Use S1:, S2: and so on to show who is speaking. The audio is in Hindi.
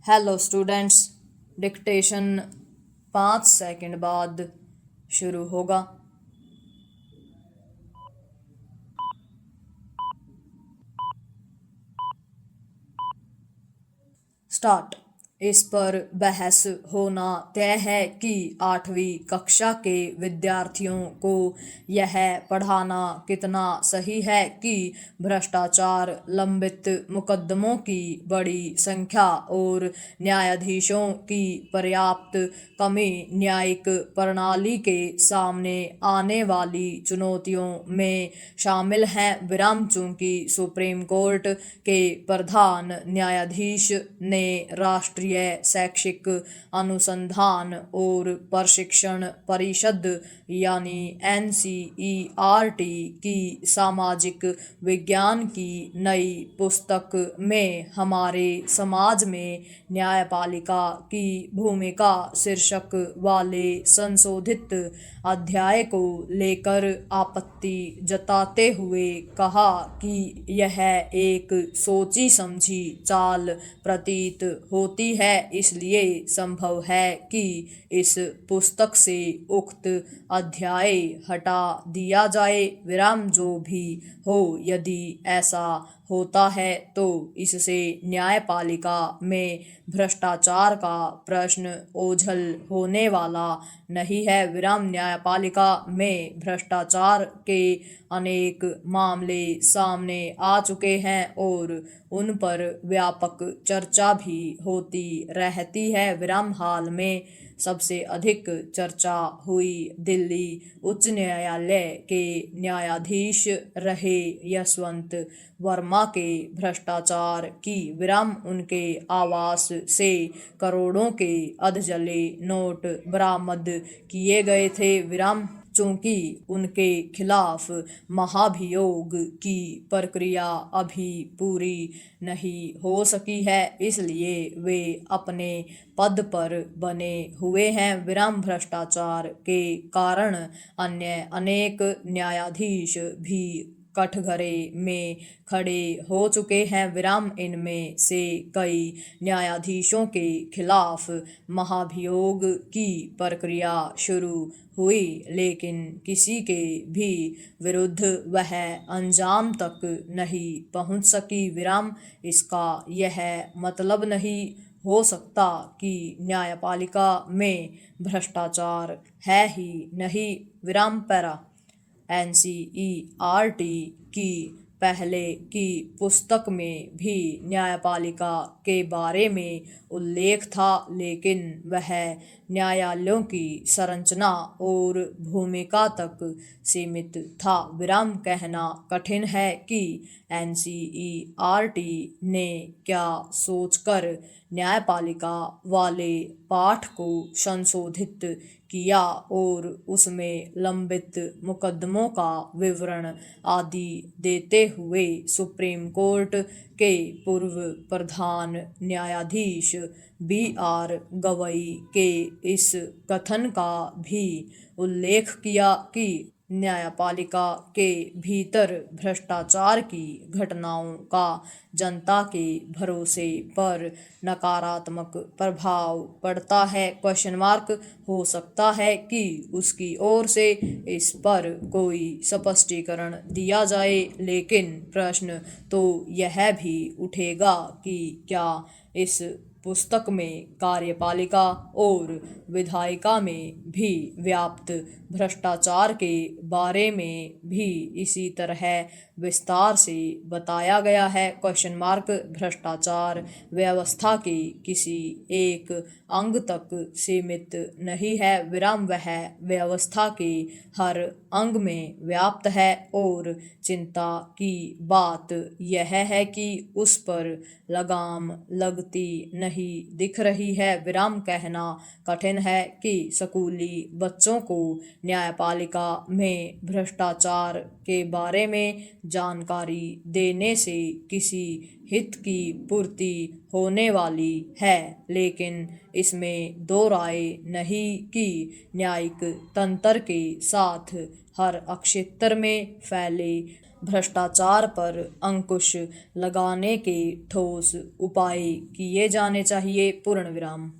S1: हेलो स्टूडेंट्स, डिक्टेशन 5 सेकंड बाद शुरू होगा। स्टार्ट। इस पर बहस होना तय है कि 8वीं कक्षा के विद्यार्थियों को यह पढ़ाना कितना सही है कि भ्रष्टाचार, लंबित मुकदमों की बड़ी संख्या और न्यायाधीशों की पर्याप्त कमी न्यायिक प्रणाली के सामने आने वाली चुनौतियों में शामिल हैं। चूंकि सुप्रीम कोर्ट के प्रधान न्यायाधीश ने राष्ट्रीय शैक्षिक अनुसंधान और प्रशिक्षण परिषद यानी NCERT की सामाजिक विज्ञान की नई पुस्तक में हमारे समाज में न्यायपालिका की भूमिका शीर्षक वाले संशोधित अध्याय को लेकर आपत्ति जताते हुए कहा कि यह एक सोची समझी चाल प्रतीत होती है। इसलिए संभव है कि इस पुस्तक से उक्त अध्याय हटा दिया जाए। जो भी हो, यदि ऐसा होता है तो इससे न्यायपालिका में भ्रष्टाचार का प्रश्न ओझल होने वाला नहीं है। न्यायपालिका में भ्रष्टाचार के अनेक मामले सामने आ चुके हैं और उन पर व्यापक चर्चा भी होती रहती है। हाल में सबसे अधिक चर्चा हुई दिल्ली उच्च न्यायालय के न्यायाधीश रहे यशवंत वर्मा के भ्रष्टाचार की। उनके आवास से करोड़ों के अधजले नोट बरामद किए गए थे। चूंकि उनके खिलाफ महाभियोग की प्रक्रिया अभी पूरी नहीं हो सकी है, इसलिए वे अपने पद पर बने हुए हैं। भ्रष्टाचार के कारण अन्य अनेक न्यायाधीश भी कठघरे में खड़े हो चुके हैं। इनमें से कई न्यायाधीशों के खिलाफ महाभियोग की प्रक्रिया शुरू हुई, लेकिन किसी के भी विरुद्ध वह अंजाम तक नहीं पहुंच सकी। इसका यह मतलब नहीं हो सकता कि न्यायपालिका में भ्रष्टाचार है ही नहीं। पैरा NCERT की पहले की पुस्तक में भी न्यायपालिका के बारे में उल्लेख था, लेकिन वह न्यायालयों की संरचना और भूमिका तक सीमित था। कहना कठिन है कि NCERT ने क्या सोचकर न्यायपालिका वाले पाठ को संशोधित किया और उसमें लंबित मुकदमों का विवरण आदि देते हुए सुप्रीम कोर्ट के पूर्व प्रधान न्यायाधीश BR गवई के इस कथन का भी उल्लेख किया कि न्यायपालिका के भीतर भ्रष्टाचार की घटनाओं का जनता के भरोसे पर नकारात्मक प्रभाव पड़ता है। हो सकता है कि उसकी ओर से इस पर कोई स्पष्टीकरण दिया जाए, लेकिन प्रश्न तो यह भी उठेगा कि क्या इस पुस्तक में कार्यपालिका और विधायिका में भी व्याप्त भ्रष्टाचार के बारे में भी इसी तरह विस्तार से बताया गया है। भ्रष्टाचार व्यवस्था के किसी एक अंग तक सीमित नहीं है। वह व्यवस्था के हर अंग में व्याप्त है और चिंता की बात यह है कि उस पर लगाम लगती नहीं दिख रही है। कहना कठिन है कि स्कूली बच्चों को न्यायपालिका में भ्रष्टाचार के बारे में जानकारी देने से किसी हित की पूर्ति होने वाली है, लेकिन इसमें दो राय नहीं कि न्यायिक तंत्र के साथ हर क्षेत्र में फैले भ्रष्टाचार पर अंकुश लगाने के ठोस उपाय किए जाने चाहिए। पूर्ण विराम।